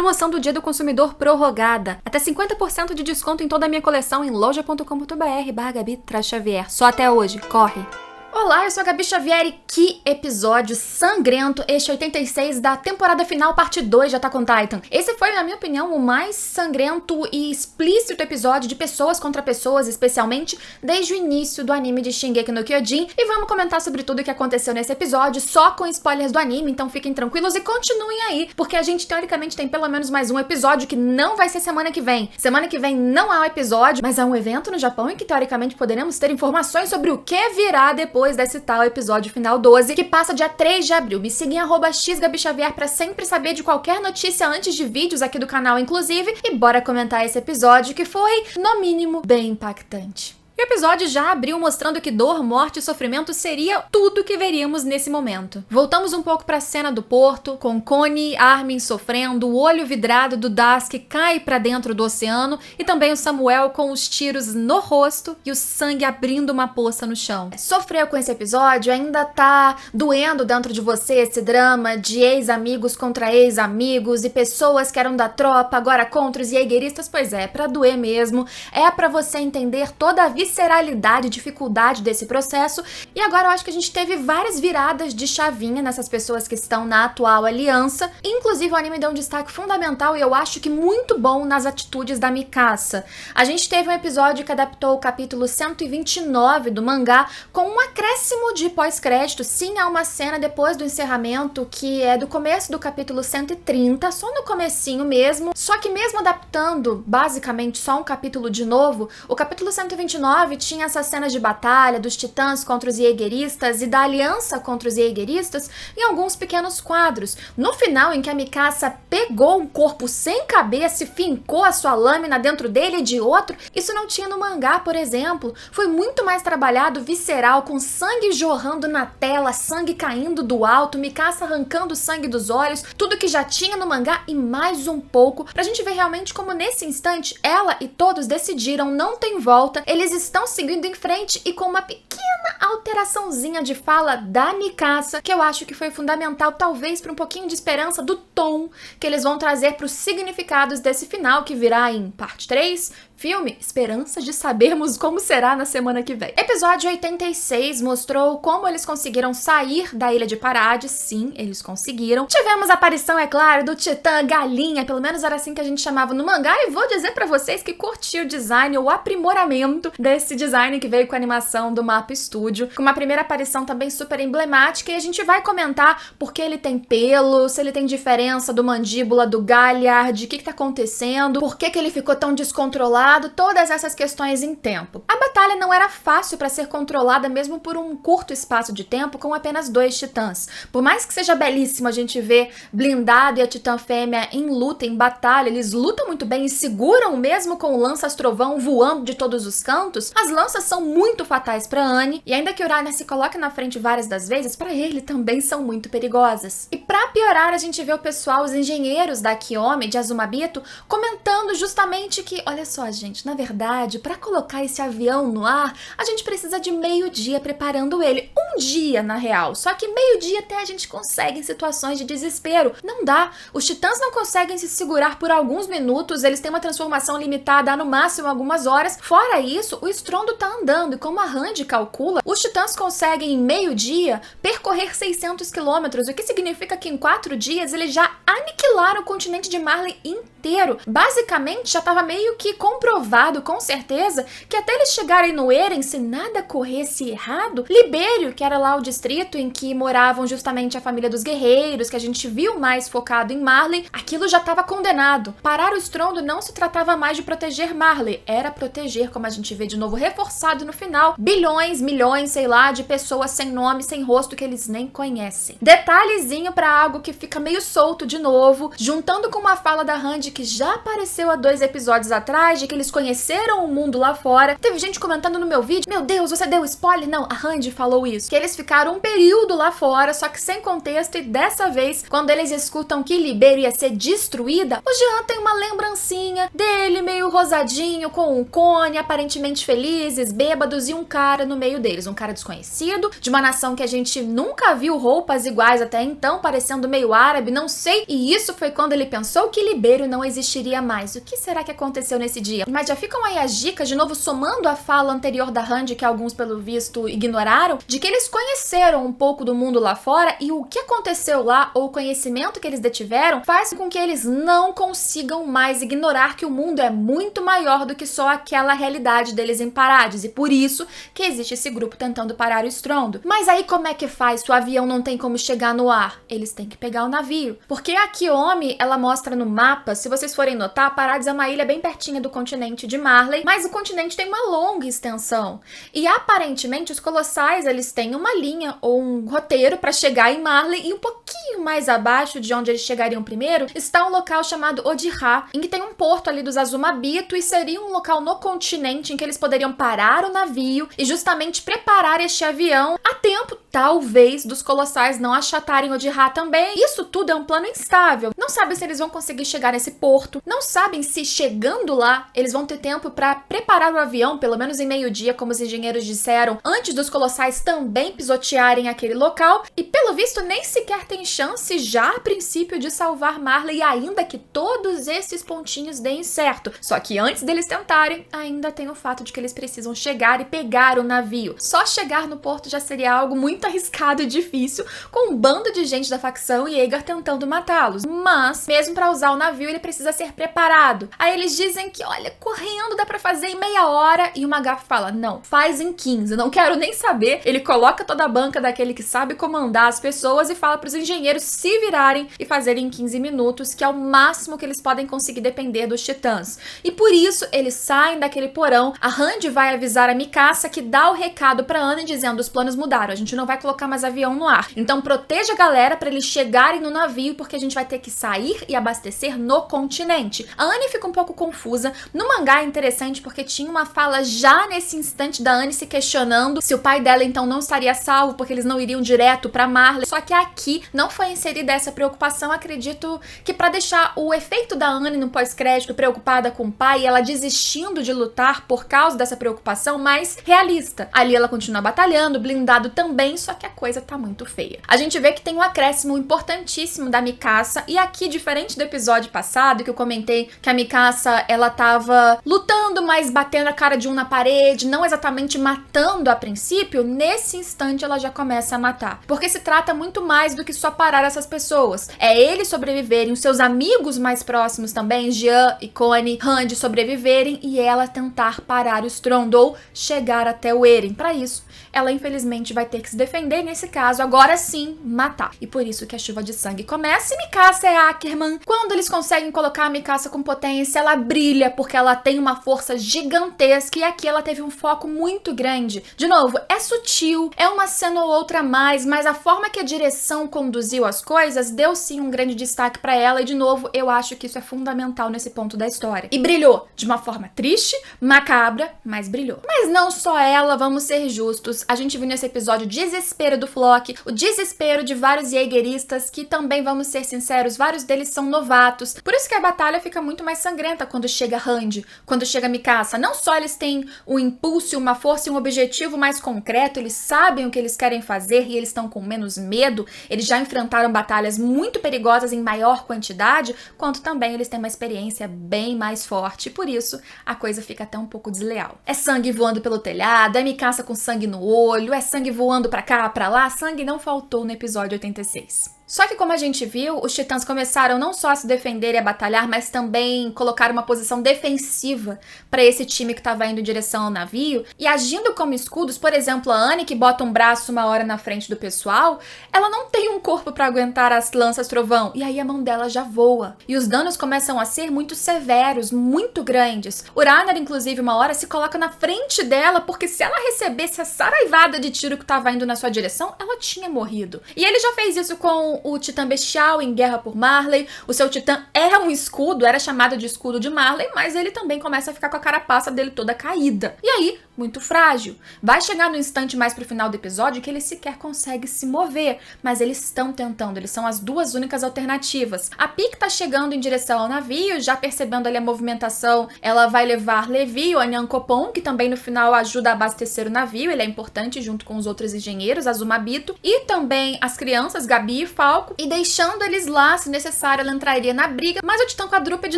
Promoção do Dia do Consumidor prorrogada. Até 50% de desconto em toda a minha coleção em loja.com.br/Gabi-Xavier. Só até hoje. Corre! Olá, eu sou a Gabi Xavier e que episódio sangrento este 86 da temporada final, parte 2 de Attack on Titan. Esse foi, na minha opinião, o mais sangrento e explícito episódio de pessoas contra pessoas, especialmente desde o início do anime de Shingeki no Kyojin. E vamos comentar sobre tudo o que aconteceu nesse episódio, só com spoilers do anime, então fiquem tranquilos e continuem aí, porque a gente teoricamente tem pelo menos mais um episódio que não vai ser semana que vem. Semana que vem não há um episódio, mas há um evento no Japão em que teoricamente poderemos ter informações sobre o que virá depois desse tal episódio final 12, que passa dia 3 de abril. Me siga em @xgabixavier pra sempre saber de qualquer notícia antes de vídeos aqui do canal, inclusive, e bora comentar esse episódio que foi, no mínimo, bem impactante. O episódio já abriu mostrando que dor, morte e sofrimento seria tudo que veríamos nesse momento. Voltamos um pouco para a cena do porto, com Connie e Armin sofrendo, o olho vidrado do Daisuke cai para dentro do oceano e também o Samuel com os tiros no rosto e o sangue abrindo uma poça no chão. Sofreu com esse episódio? Ainda tá doendo dentro de você esse drama de ex-amigos contra ex-amigos e pessoas que eram da tropa agora contra os jaegeristas? Pois é pra doer mesmo, é pra você entender toda a visceralidade e dificuldade desse processo. E agora eu acho que a gente teve várias viradas de chavinha nessas pessoas que estão na atual aliança. Inclusive o anime deu um destaque fundamental e eu acho que muito bom nas atitudes da Mikasa. A gente teve um episódio que adaptou o capítulo 129 do mangá com um acréscimo de pós-crédito. Sim, há uma cena depois do encerramento que é do começo do capítulo 130, só no comecinho mesmo. Só que mesmo adaptando basicamente só um capítulo de novo, o capítulo 129 tinha essas cenas de batalha dos titãs contra os jaegeristas e da aliança contra os jaegeristas em alguns pequenos quadros. No final, em que a Mikasa pegou um corpo sem cabeça e fincou a sua lâmina dentro dele e de outro, isso não tinha no mangá, por exemplo. Foi muito mais trabalhado, visceral, com sangue jorrando na tela, sangue caindo do alto, Mikasa arrancando sangue dos olhos, tudo que já tinha no mangá e mais um pouco, pra gente ver realmente como nesse instante ela e todos decidiram não tem volta, eles estão seguindo em frente e com uma pequena alteraçãozinha de fala da Mikasa, que eu acho que foi fundamental, talvez para um pouquinho de esperança do tom que eles vão trazer para os significados desse final, que virá em parte 3, filme, esperança de sabermos como será na semana que vem. Episódio 86 mostrou como eles conseguiram sair da Ilha de Parades. Sim, eles conseguiram. Tivemos a aparição, é claro, do Titã Galinha, pelo menos era assim que a gente chamava no mangá, e vou dizer pra vocês que curti o design, o aprimoramento desse design que veio com a animação do Mapa Studio, com uma primeira aparição também super emblemática, e a gente vai comentar porque ele tem pelo, se ele tem diferença do mandíbula do Galliard, o que tá acontecendo, por que ele ficou tão descontrolado, todas essas questões em tempo. A batalha não era fácil para ser controlada mesmo por um curto espaço de tempo com apenas 2 titãs. Por mais que seja belíssimo a gente ver Blindado e a titã fêmea em luta, em batalha, eles lutam muito bem e seguram mesmo com lanças-trovão voando de todos os cantos, as lanças são muito fatais para Annie e ainda que Uraina se coloque na frente várias das vezes, para ele também são muito perigosas. E para piorar, a gente vê o pessoal, os engenheiros da Kiyomi, de Azumabito, comentando justamente que, olha só, gente, na verdade, para colocar esse avião no ar, a gente precisa de meio-dia preparando ele. Um dia, na real. Só que meio-dia até a gente consegue em situações de desespero. Não dá. Os titãs não conseguem se segurar por alguns minutos, eles têm uma transformação limitada a no máximo algumas horas. Fora isso, o estrondo tá andando e como a Randy calcula, os titãs conseguem em meio-dia percorrer 600 quilômetros, o que significa que em 4 dias eles já aniquilaram o continente de Marley inteiro. Basicamente, já estava meio que comprovado, com certeza, que até eles chegarem no Eren, se nada corresse errado, Libério, que era lá o distrito em que moravam justamente a família dos guerreiros, que a gente viu mais focado em Marley, aquilo já estava condenado. Parar o estrondo não se tratava mais de proteger Marley, era proteger, como a gente vê de novo reforçado no final, bilhões, milhões, sei lá, de pessoas sem nome, sem rosto, que eles nem conhecem. Detalhezinho para algo que fica meio solto de novo, juntando com uma fala da Randy que já apareceu há 2 episódios atrás, de que eles conheceram o mundo lá fora. Teve gente comentando no meu vídeo, meu Deus, você deu spoiler? Não, a Hanji falou isso. Que eles ficaram um período lá fora, só que sem contexto, e dessa vez, quando eles escutam que Libero ia ser destruída, o Jean tem uma lembrancinha dele meio rosadinho, com um cone, aparentemente felizes, bêbados, e um cara no meio deles, um cara desconhecido, de uma nação que a gente nunca viu roupas iguais até então, parecendo meio árabe, não sei, e isso foi quando ele pensou que Libero não existiria mais. O que será que aconteceu nesse dia? Mas já ficam aí as dicas, de novo somando a fala anterior da Hanji, que alguns pelo visto ignoraram, de que eles conheceram um pouco do mundo lá fora, e o que aconteceu lá, ou o conhecimento que eles detiveram, faz com que eles não consigam mais ignorar que o mundo é muito maior do que só aquela realidade deles em Parades, e por isso que existe esse grupo tentando parar o estrondo. Mas aí como é que faz se o avião não tem como chegar no ar? Eles têm que pegar o navio. Porque a Kiyomi, ela mostra no mapa, se vocês forem notar, Parades é uma ilha bem pertinho do continente de Marley, mas o continente tem uma longa extensão. E aparentemente os colossais, eles têm uma linha ou um roteiro para chegar em Marley, e um pouquinho mais abaixo de onde eles chegariam primeiro, está um local chamado Odiha, em que tem um porto ali dos Azumabito, e seria um local no continente em que eles poderiam parar o navio e justamente preparar este avião a tempo, talvez, dos colossais não achatarem Odiha também. Isso tudo é um plano instável. Não sabem se eles vão conseguir chegar nesse porto, não sabem se chegando lá eles vão ter tempo para preparar o avião, pelo menos em meio-dia, como os engenheiros disseram, antes dos colossais também pisotearem aquele local, e pelo visto nem sequer tem chance já a princípio de salvar Marley, ainda que todos esses pontinhos deem certo. Só que antes deles tentarem, ainda tem o fato de que eles precisam chegar e pegar o navio. Só chegar no porto já seria algo muito arriscado e difícil, com um bando de gente da facção e Aegar tentando matá-los. Mas, mesmo para usar o navio, ele precisa ser preparado. Aí eles dizem que, olha, correndo dá pra fazer em meia hora, e o Magafu fala, não, faz em 15, eu não quero nem saber. Ele coloca toda a banca daquele que sabe comandar as pessoas e fala pros engenheiros se virarem e fazerem em 15 minutos, que é o máximo que eles podem conseguir depender dos titãs. E por isso, eles saem daquele porão, a Hanji vai avisar a Mikasa, que dá o recado pra Anne dizendo, os planos mudaram, a gente não vai colocar mais avião no ar. Então proteja a galera pra eles chegarem no navio, porque a gente vai ter que sair e abastecer no continente. A Anne fica um pouco confusa. No mangá é interessante porque tinha uma fala já nesse instante da Anne se questionando se o pai dela então não estaria salvo, porque eles não iriam direto pra Marley. Só que aqui não foi inserida essa preocupação, acredito que pra deixar o efeito da Anne no pós-crédito preocupada com o pai, ela desistindo de lutar por causa dessa preocupação mais realista. Ali ela continua batalhando, blindado também, só que a coisa tá muito feia. A gente vê que tem um acréscimo importantíssimo da Mikasa, e aqui, diferente do episódio passado, que eu comentei que a Mikasa, ela tava lutando, mas batendo a cara de um na parede, não exatamente matando a princípio, nesse instante ela já começa a matar. Porque se trata muito mais do que só parar essas pessoas. É eles sobreviverem, os seus amigos mais próximos também, Jean, Ikone, Hanji sobreviverem, e ela tentar parar o estrondo ou chegar até o Eren. Pra isso, ela infelizmente vai ter que se defender, e nesse caso, agora sim, matar. E por isso que a chuva de sangue começa, e Mikasa é Ackerman. Quando eles conseguem colocar a Mikasa com potência, ela brilha, porque ela tem uma força gigantesca, e aqui ela teve um foco muito grande. De novo, é sutil, é uma cena ou outra a mais, mas a forma que a direção conduziu as coisas deu sim um grande destaque pra ela, e de novo, eu acho que isso é fundamental nesse ponto da história. E brilhou de uma forma triste, macabra, mas brilhou. Mas não só ela, vamos ser justos. A gente viu nesse episódio o desespero do Flock, o desespero de vários Jaegeristas, que também, vamos ser sinceros, vários deles são novatos. Por isso que a batalha fica muito mais sangrenta quando chega Hanji, quando chega Mikasa. Não só eles têm um impulso, uma força e um objetivo mais concreto, eles sabem o que eles querem fazer e eles estão com menos medo, eles já enfrentaram batalhas muito perigosas em maior quantidade, quanto também eles têm uma experiência bem mais forte, e por isso a coisa fica até um pouco desleal. É sangue voando pelo telhado, é Mikasa com sangue no olho, é sangue voando pra cá, pra lá, sangue não faltou no episódio 86. Só que, como a gente viu, os titãs começaram não só a se defender e a batalhar, mas também colocar uma posição defensiva para esse time que estava indo em direção ao navio, e agindo como escudos. Por exemplo, a Anne, que bota um braço uma hora na frente do pessoal, ela não tem um corpo para aguentar as lanças trovão, e aí a mão dela já voa. E os danos começam a ser muito severos, muito grandes. Urana, inclusive, uma hora se coloca na frente dela, porque se ela recebesse a saraivada de tiro que estava indo na sua direção, ela tinha morrido. E ele já fez isso com com o Titã Bestial em Guerra por Marley. O seu Titã é um escudo, era chamado de escudo de Marley, mas ele também começa a ficar com a carapaça dele toda caída. E aí, muito frágil. Vai chegar no instante mais pro final do episódio que ele sequer consegue se mover, mas eles estão tentando, eles são as duas únicas alternativas. A Pieck tá chegando em direção ao navio, já percebendo ali a movimentação, ela vai levar Levi, o Anyankopon, que também no final ajuda a abastecer o navio, ele é importante junto com os outros engenheiros, Azumabito, e também as crianças, Gabi e Falco, e deixando eles lá, se necessário, ela entraria na briga, mas o Titã Quadrúpede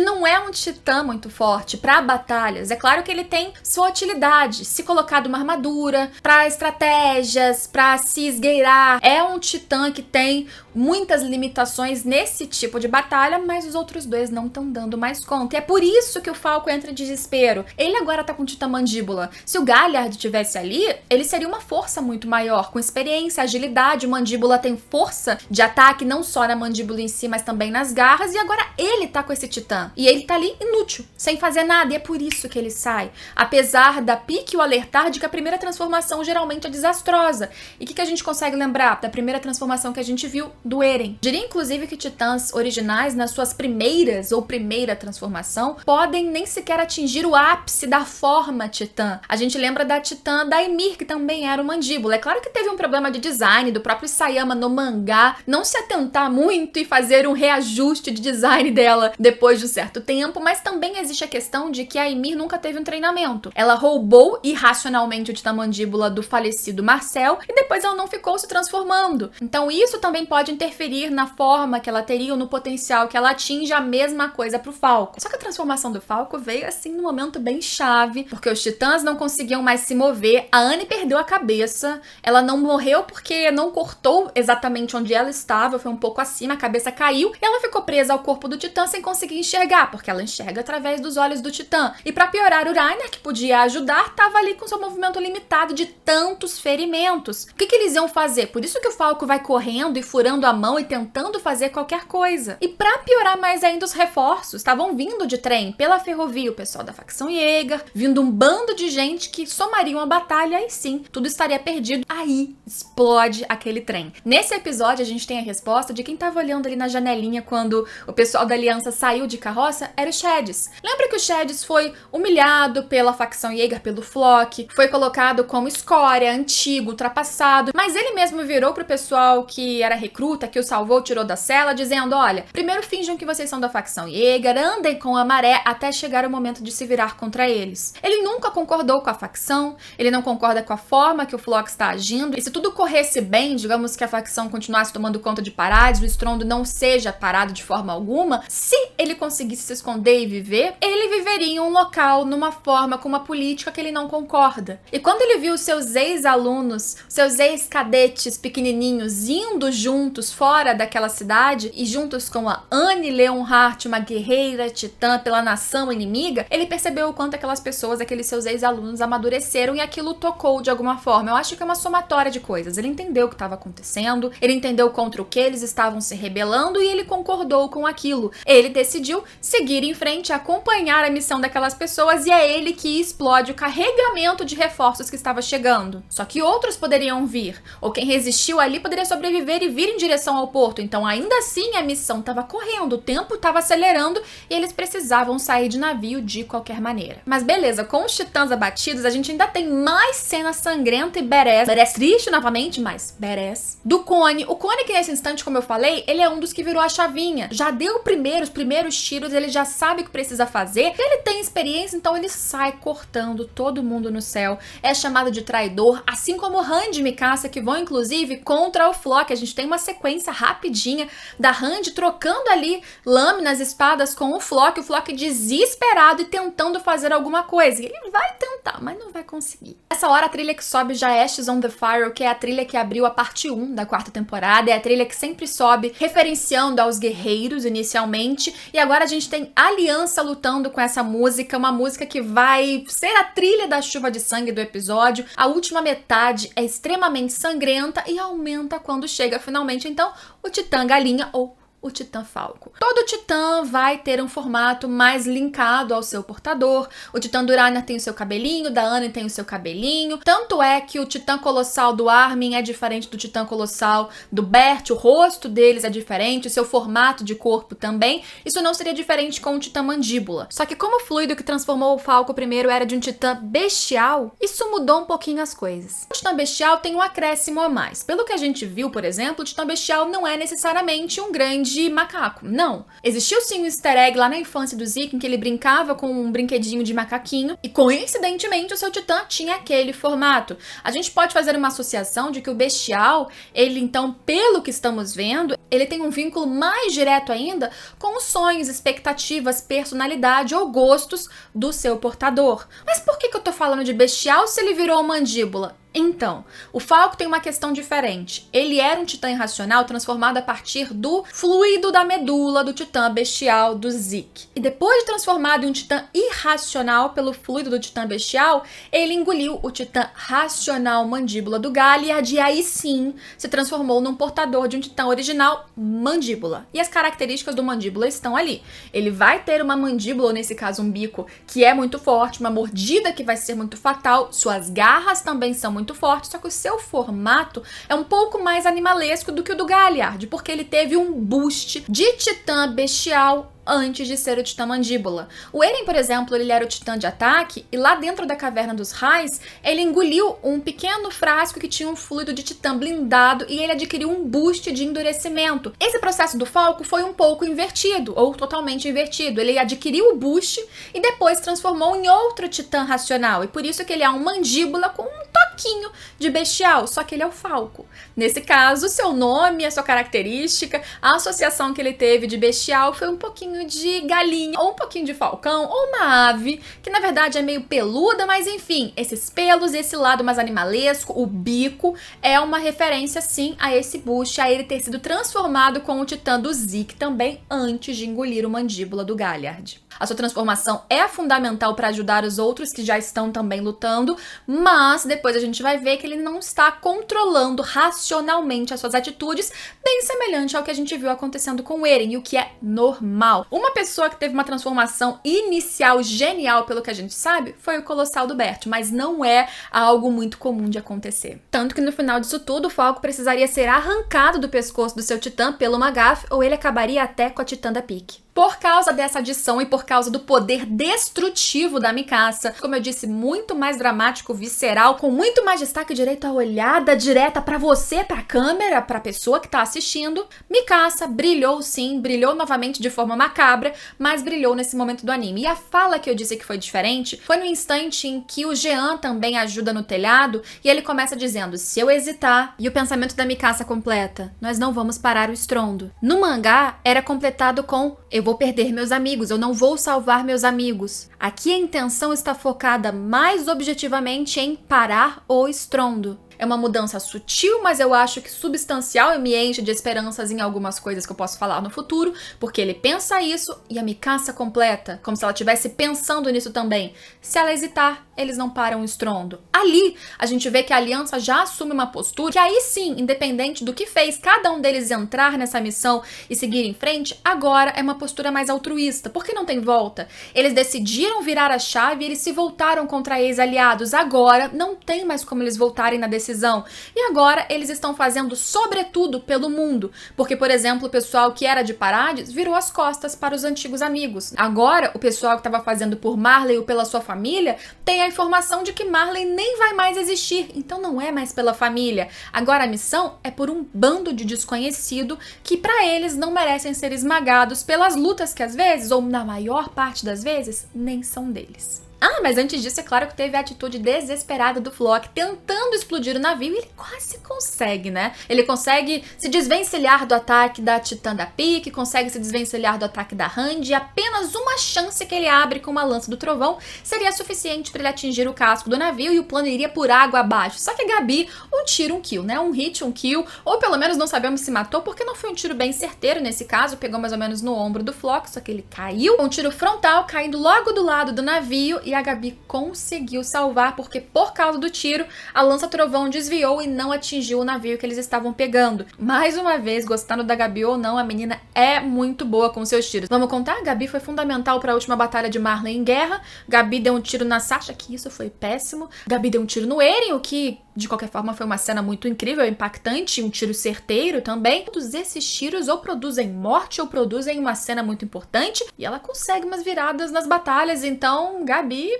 não é um titã muito forte para batalhas. É claro que ele tem sua utilidade, se colocar de uma armadura, para estratégias, para se esgueirar. É um titã que tem muitas limitações nesse tipo de batalha, mas os outros dois não estão dando mais conta. E é por isso que o Falco entra em desespero. Ele agora tá com Titã Mandíbula. Se o Galliard tivesse ali, ele seria uma força muito maior, com experiência, agilidade. O Mandíbula tem força de ataque, não só na mandíbula em si, mas também nas garras. E agora ele tá com esse titã. E ele tá ali inútil, sem fazer nada. E é por isso que ele sai. Apesar da Pieck o alertar de que a primeira transformação geralmente é desastrosa. E o que a gente consegue lembrar da primeira transformação que a gente viu? Do Eren. Diria inclusive que titãs originais, nas suas primeiras ou primeira transformação, podem nem sequer atingir o ápice da forma titã. A gente lembra da titã da Ymir, que também era o Mandíbula. É claro que teve um problema de design do próprio Isayama no mangá, não se atentar muito e fazer um reajuste de design dela depois de um certo tempo, mas também existe a questão de que a Ymir nunca teve um treinamento. Ela roubou irracionalmente o titã Mandíbula do falecido Marcel e depois ela não ficou se transformando. Então isso também pode interferir na forma que ela teria ou no potencial que ela atinge. A mesma coisa pro Falco. Só que a transformação do Falco veio assim num momento bem chave, porque os titãs não conseguiam mais se mover, a Anne perdeu a cabeça, ela não morreu porque não cortou exatamente onde ela estava, foi um pouco acima, a cabeça caiu e ela ficou presa ao corpo do titã sem conseguir enxergar, porque ela enxerga através dos olhos do titã. E pra piorar, o Reiner, que podia ajudar, tava ali com seu movimento limitado de tantos ferimentos. O que eles iam fazer? Por isso que o Falco vai correndo e furando a mão e tentando fazer qualquer coisa. E pra piorar mais ainda, os reforços estavam vindo de trem pela ferrovia, o pessoal da facção Yeager, vindo um bando de gente que somariam a batalha e sim, tudo estaria perdido. Aí explode aquele trem. Nesse episódio a gente tem a resposta de quem tava olhando ali na janelinha quando o pessoal da aliança saiu de carroça, era o Shadis. Lembra que o Shadis foi humilhado pela facção Yeager, pelo Floch, foi colocado como escória, antigo, ultrapassado, mas ele mesmo virou pro pessoal que era recruta, que o salvou, tirou da cela, dizendo, olha, primeiro finjam que vocês são da facção Yeager, andem com a maré até chegar o momento de se virar contra eles. Ele nunca concordou com a facção, ele não concorda com a forma que o Floch está agindo, e se tudo corresse bem, digamos que a facção continuasse tomando conta de Parades, o estrondo não seja parado de forma alguma, se ele conseguisse se esconder e viver, ele viveria em um local, numa forma, com uma política que ele não concorda. E quando ele viu seus ex-alunos, seus ex-cadetes pequenininhos indo juntos fora daquela cidade, e juntos com a Anne Leonhardt, uma guerreira titã pela nação inimiga, ele percebeu o quanto aquelas pessoas, aqueles seus ex-alunos amadureceram e aquilo tocou de alguma forma. Eu acho que é uma somatória de coisas. Ele entendeu o que estava acontecendo, ele entendeu contra o que eles estavam se rebelando e ele concordou com aquilo. Ele decidiu seguir em frente, acompanhar a missão daquelas pessoas e é ele que explode o carregamento de reforços que estava chegando. Só que outros poderiam vir, ou quem resistiu ali poderia sobreviver e vir em direção ao porto. Então ainda assim a missão estava correndo, o tempo estava acelerando e eles precisavam sair de navio de qualquer maneira. Mas beleza, com os titãs abatidos, a gente ainda tem mais cena sangrenta e badass triste novamente, mas badass, do Connie. O Connie, que nesse instante, como eu falei, ele é um dos que virou a chavinha. Já deu os primeiros tiros, ele já sabe o que precisa fazer, ele tem experiência, então ele sai cortando todo mundo no céu. É chamado de traidor, assim como Rand e Mikasa, que vão inclusive contra o Floch. A gente tem uma sequência rapidinha da Rand trocando ali lâminas, espadas com o Floch desesperado e tentando fazer alguma coisa. E ele vai tentar, mas não vai conseguir. Nessa hora a trilha que sobe já é Ashes on the Fire, que é a trilha que abriu a parte 1 da 4ª temporada, é a trilha que sempre sobe referenciando aos guerreiros inicialmente, e agora a gente tem a Aliança lutando com essa música, uma música que vai ser a trilha da chuva de sangue do episódio. A última metade é extremamente sangrenta e aumenta quando chega finalmente então o Titã Galinha ou o Titã Falco. Todo Titã vai ter um formato mais linkado ao seu portador. O Titã do Urania tem o seu cabelinho, da Annie tem o seu cabelinho. Tanto é que o Titã Colossal do Armin é diferente do Titã Colossal do Bert, o rosto deles é diferente, o seu formato de corpo também. Isso não seria diferente com o Titã Mandíbula. Só que como o fluido que transformou o Falco primeiro era de um Titã bestial, isso mudou um pouquinho as coisas. O Titã Bestial tem um acréscimo a mais. Pelo que a gente viu, por exemplo, o Titã Bestial não é necessariamente um grande macaco. Não. Existiu sim um easter egg lá na infância do Zeke em que ele brincava com um brinquedinho de macaquinho e, coincidentemente, o seu Titã tinha aquele formato. A gente pode fazer uma associação de que o Bestial, ele então, pelo que estamos vendo, ele tem um vínculo mais direto ainda com os sonhos, expectativas, personalidade ou gostos do seu portador. Mas por que eu tô falando de Bestial se ele virou mandíbula? Então, o Falco tem uma questão diferente. Ele era um titã irracional transformado a partir do fluido da medula do titã bestial do Zeke. E depois de transformado em um titã irracional pelo fluido do titã bestial, ele engoliu o titã racional mandíbula do Galliard e aí sim se transformou num portador de um titã original mandíbula. E as características do mandíbula estão ali. Ele vai ter uma mandíbula, ou nesse caso um bico, que é muito forte, uma mordida que vai ser muito fatal, suas garras também são muito forte, só que o seu formato é um pouco mais animalesco do que o do Galliard, porque ele teve um boost de titã bestial antes de ser o Titã Mandíbula. O Eren, por exemplo, ele era o Titã de ataque e lá dentro da Caverna dos Raios, ele engoliu um pequeno frasco que tinha um fluido de Titã blindado e ele adquiriu um boost de endurecimento. Esse processo do Falco foi um pouco invertido, ou totalmente invertido. Ele adquiriu o boost e depois transformou em outro Titã racional, e por isso que ele é um Mandíbula com um toquinho de bestial, só que ele é o Falco. Nesse caso, seu nome, a sua característica, a associação que ele teve de bestial foi um pouquinho de galinha, ou um pouquinho de falcão, ou uma ave, que na verdade é meio peluda, mas enfim, esses pelos, esse lado mais animalesco, o bico, é uma referência sim a esse boost, a ele ter sido transformado com o titã do Zeke também antes de engolir o mandíbula do Galliard. A sua transformação é fundamental para ajudar os outros que já estão também lutando, mas depois a gente vai ver que ele não está controlando racionalmente as suas atitudes, bem semelhante ao que a gente viu acontecendo com o Eren, e o que é normal. Uma pessoa que teve uma transformação inicial genial, pelo que a gente sabe, foi o Colossal do Bert, mas não é algo muito comum de acontecer. Tanto que no final disso tudo, o Falco precisaria ser arrancado do pescoço do seu titã pelo Magath, ou ele acabaria até com a titã da Pique. Por causa dessa adição e por causa do poder destrutivo da Mikasa, como eu disse, muito mais dramático, visceral, com muito mais destaque direito à olhada direta pra você, pra câmera, pra pessoa que tá assistindo, Mikasa brilhou sim, brilhou novamente de forma macabra, mas brilhou nesse momento do anime. E a fala que eu disse que foi diferente foi no instante em que o Jean também ajuda no telhado e ele começa dizendo, se eu hesitar, e o pensamento da Mikasa completa, nós não vamos parar o estrondo. No mangá, era completado com, eu vou perder meus amigos, eu não vou salvar meus amigos. Aqui a intenção está focada mais objetivamente em parar o estrondo. É uma mudança sutil, mas eu acho que substancial e me enche de esperanças em algumas coisas que eu posso falar no futuro, porque ele pensa isso e a Mikasa completa, como se ela estivesse pensando nisso também. Se ela hesitar, eles não param o estrondo. Ali, a gente vê que a aliança já assume uma postura que aí sim, independente do que fez cada um deles entrar nessa missão e seguir em frente, agora é uma postura mais altruísta, porque não tem volta. Eles decidiram virar a chave e eles se voltaram contra ex-aliados. Agora, não tem mais como eles voltarem na decisão. E agora eles estão fazendo sobretudo pelo mundo, porque, por exemplo, o pessoal que era de Parades virou as costas para os antigos amigos. Agora, o pessoal que estava fazendo por Marley ou pela sua família tem a informação de que Marley nem vai mais existir, então não é mais pela família. Agora a missão é por um bando de desconhecido que para eles não merecem ser esmagados pelas lutas que às vezes, ou na maior parte das vezes, nem são deles. Ah, mas antes disso, é claro que teve a atitude desesperada do Floch tentando explodir o navio e ele quase consegue, né? Ele consegue se desvencilhar do ataque da Titã da Pique, consegue se desvencilhar do ataque da Hand, e apenas uma chance que ele abre com uma lança do trovão seria suficiente para ele atingir o casco do navio e o plano iria por água abaixo. Só que a Gabi, um tiro, um kill, né? Um hit, um kill, ou pelo menos não sabemos se matou, porque não foi um tiro bem certeiro nesse caso, pegou mais ou menos no ombro do Floch, só que ele caiu, um tiro frontal caindo logo do lado do navio e a Gabi conseguiu salvar, porque por causa do tiro, a lança-trovão desviou e não atingiu o navio que eles estavam pegando. Mais uma vez, gostando da Gabi ou não, a menina é muito boa com seus tiros. Vamos contar? A Gabi foi fundamental para a última batalha de Marley em guerra. Gabi deu um tiro na Sasha, que isso foi péssimo. Gabi deu um tiro no Eren, o que de qualquer forma foi uma cena muito incrível, impactante, um tiro certeiro também. Todos esses tiros ou produzem morte ou produzem uma cena muito importante, e ela consegue umas viradas nas batalhas. Então, Gabi,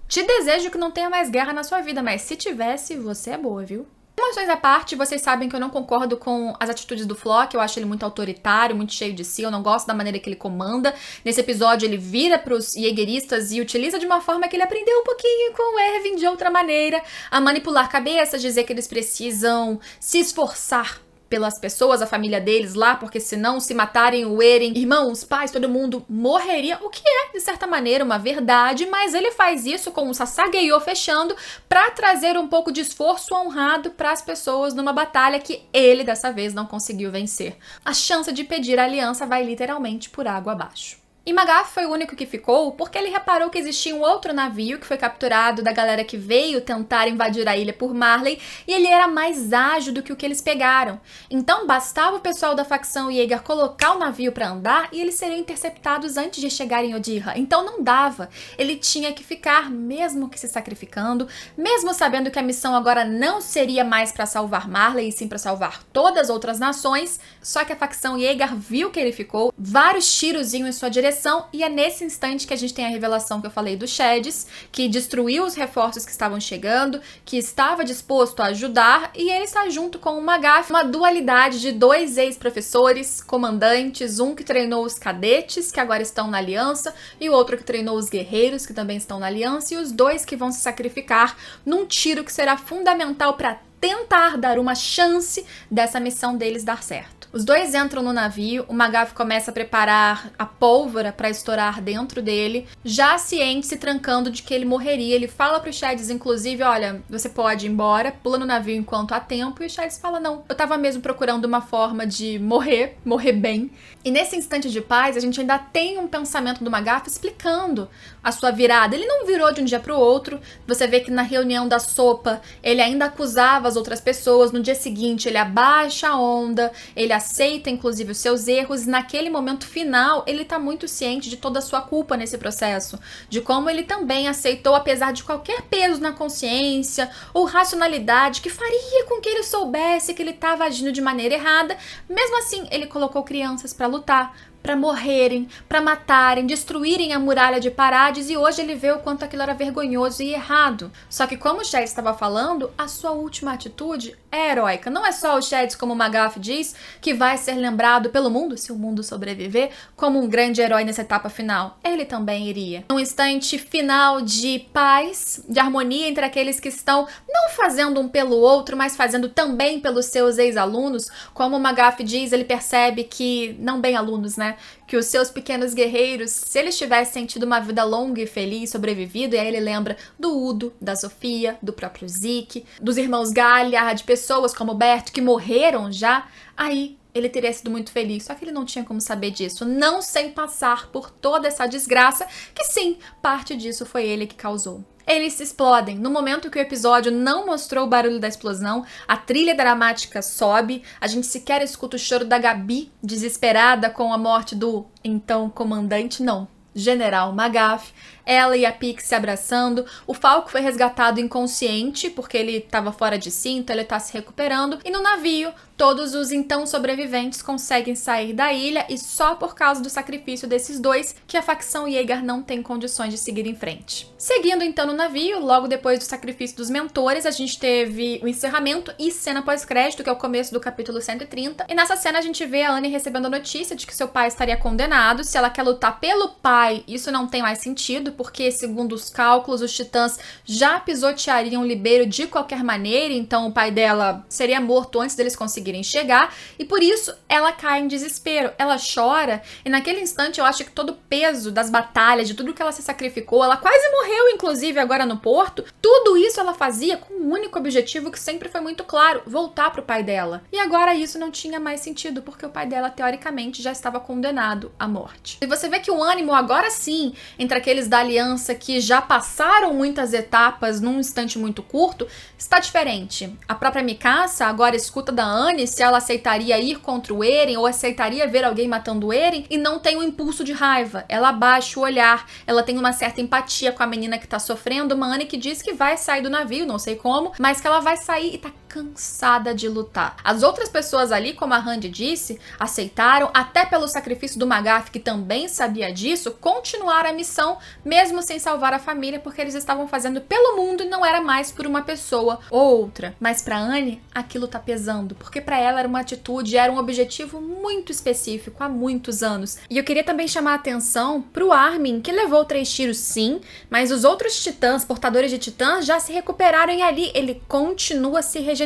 te desejo que não tenha mais guerra na sua vida, mas se tivesse, você é boa, viu? Emoções à parte, vocês sabem que eu não concordo com as atitudes do Floch, eu acho ele muito autoritário, muito cheio de si, eu não gosto da maneira que ele comanda. Nesse episódio ele vira pros Jägeristas e utiliza de uma forma que ele aprendeu um pouquinho com o Erwin de outra maneira, a manipular cabeças, dizer que eles precisam se esforçar pelas pessoas, a família deles lá, porque senão se matarem o Eren, irmãos, pais, todo mundo morreria, o que é, de certa maneira, uma verdade, mas ele faz isso com o Sasageyo fechando pra trazer um pouco de esforço honrado pras pessoas numa batalha que ele, dessa vez, não conseguiu vencer. A chance de pedir a aliança vai literalmente por água abaixo. E Magath foi o único que ficou porque ele reparou que existia um outro navio que foi capturado da galera que veio tentar invadir a ilha por Marley, e ele era mais ágil do que o que eles pegaram. Então bastava o pessoal da facção Yeager colocar o navio para andar e eles seriam interceptados antes de chegarem em Odiha. Então não dava. Ele tinha que ficar, mesmo que se sacrificando, mesmo sabendo que a missão agora não seria mais para salvar Marley, e sim para salvar todas as outras nações. Só que a facção Yeager viu que ele ficou, vários tiros iam em sua direção, e é nesse instante que a gente tem a revelação que eu falei do Shadis, que destruiu os reforços que estavam chegando, que estava disposto a ajudar, e ele está junto com o Magath, uma dualidade de dois ex-professores, comandantes, um que treinou os cadetes, que agora estão na aliança, e o outro que treinou os guerreiros, que também estão na aliança, e os dois que vão se sacrificar num tiro que será fundamental para tentar dar uma chance dessa missão deles dar certo. Os dois entram no navio, o Magath começa a preparar a pólvora para estourar dentro dele, já ciente, se trancando de que ele morreria. Ele fala pro Shadis, inclusive, olha, você pode ir embora, pula no navio enquanto há tempo, e o Shadis fala, não, eu tava mesmo procurando uma forma de morrer bem. E nesse instante de paz, a gente ainda tem um pensamento do Magath explicando a sua virada. Ele não virou de um dia pro outro, você vê que na reunião da sopa, ele ainda acusava as outras pessoas, no dia seguinte ele abaixa a onda, ele aceita inclusive os seus erros, e naquele momento final ele tá muito ciente de toda a sua culpa nesse processo, de como ele também aceitou, apesar de qualquer peso na consciência ou racionalidade que faria com que ele soubesse que ele estava agindo de maneira errada, mesmo assim ele colocou crianças para lutar, para morrerem, para matarem, destruírem a muralha de Parades, e hoje ele vê o quanto aquilo era vergonhoso e errado. Só que como o Shadis estava falando, a sua última atitude é heróica. Não é só o Shadis, como o Magath diz, que vai ser lembrado pelo mundo, se o mundo sobreviver, como um grande herói nessa etapa final. Ele também iria. Um instante final de paz, de harmonia entre aqueles que estão não fazendo um pelo outro, mas fazendo também pelos seus ex-alunos. Como o Magath diz, ele percebe que, não bem alunos, né? Que os seus pequenos guerreiros, se eles tivessem tido uma vida longa e feliz, sobrevivido, e aí ele lembra do Udo, da Sofia, do próprio Zeke, dos irmãos Galliard, de pessoas como Bert que morreram já, aí ele teria sido muito feliz. Só que ele não tinha como saber disso, não sem passar por toda essa desgraça, que sim, parte disso foi ele que causou. Eles se explodem. No momento que o episódio não mostrou o barulho da explosão, a trilha dramática sobe, a gente sequer escuta o choro da Gabi, desesperada com a morte do, então, comandante, não, General Magath, ela e a Pix se abraçando. O Falco foi resgatado inconsciente, porque ele estava fora de si, então ele está se recuperando. E no navio, todos os então sobreviventes conseguem sair da ilha, e só por causa do sacrifício desses dois que a facção Yeager não tem condições de seguir em frente. Seguindo então no navio, logo depois do sacrifício dos mentores, a gente teve o encerramento e cena pós-crédito, que é o começo do capítulo 130. E nessa cena a gente vê a Annie recebendo a notícia de que seu pai estaria condenado. Se ela quer lutar pelo pai, isso não tem mais sentido, porque, segundo os cálculos, os titãs já pisoteariam o Libero de qualquer maneira, então o pai dela seria morto antes deles conseguirem conseguirem chegar, e por isso ela cai em desespero, ela chora, e naquele instante eu acho que todo o peso das batalhas, de tudo que ela se sacrificou, ela quase morreu, inclusive, agora no porto, tudo isso ela fazia com um único objetivo que sempre foi muito claro, voltar pro pai dela. E agora isso não tinha mais sentido, porque o pai dela, teoricamente, já estava condenado à morte. E você vê que o ânimo, agora sim, entre aqueles da aliança que já passaram muitas etapas num instante muito curto, está diferente. A própria Mikasa agora escuta da Anne se ela aceitaria ir contra o Eren ou aceitaria ver alguém matando o Eren e não tem um impulso de raiva. Ela abaixa o olhar, ela tem uma certa empatia com a menina que tá sofrendo, uma Anne que diz que vai sair do navio, não sei como, mas que ela vai sair e tá cansada de lutar. As outras pessoas ali, como a Randy disse, aceitaram, até pelo sacrifício do Magaf, que também sabia disso, continuar a missão, mesmo sem salvar a família, porque eles estavam fazendo pelo mundo e não era mais por uma pessoa ou outra. Mas pra Anne, aquilo tá pesando, porque pra ela era uma atitude, era um objetivo muito específico há muitos anos. E eu queria também chamar a atenção pro Armin, que levou 3 tiros sim, mas os outros titãs, portadores de titãs, já se recuperaram e ali ele continua se regenerando.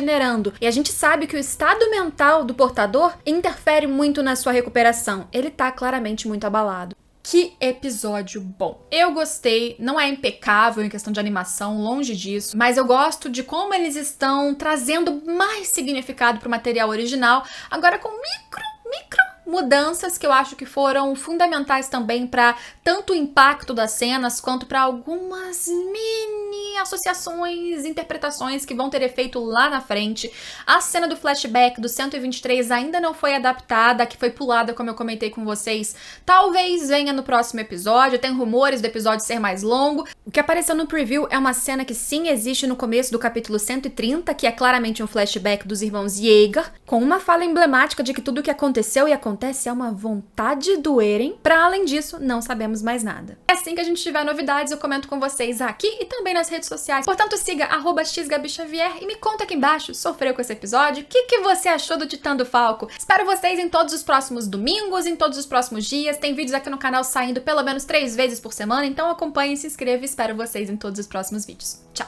E a gente sabe que o estado mental do portador interfere muito na sua recuperação. Ele tá claramente muito abalado. Que episódio bom. Eu gostei, não é impecável em questão de animação, longe disso, mas eu gosto de como eles estão trazendo mais significado pro material original, agora com micro mudanças que eu acho que foram fundamentais também para tanto o impacto das cenas quanto para algumas mini associações, interpretações que vão ter efeito lá na frente. A cena do flashback do 123 ainda não foi adaptada, que foi pulada, como eu comentei com vocês. Talvez venha no próximo episódio, tem rumores do episódio ser mais longo. O que apareceu no preview é uma cena que sim existe no começo do capítulo 130, que é claramente um flashback dos irmãos Yeager, com uma fala emblemática de que tudo o que aconteceu e acontece é uma vontade do Eren. Para além disso, não sabemos mais nada. Assim que a gente tiver novidades, eu comento com vocês aqui e também nas redes sociais. Portanto, siga @xGabiXavier e me conta aqui embaixo, sofreu com esse episódio? O que você achou do Titã do Falco? Espero vocês em todos os próximos domingos, em todos os próximos dias. Tem vídeos aqui no canal saindo pelo menos 3 vezes por semana, então acompanhe, se inscreva e espero vocês em todos os próximos vídeos. Tchau!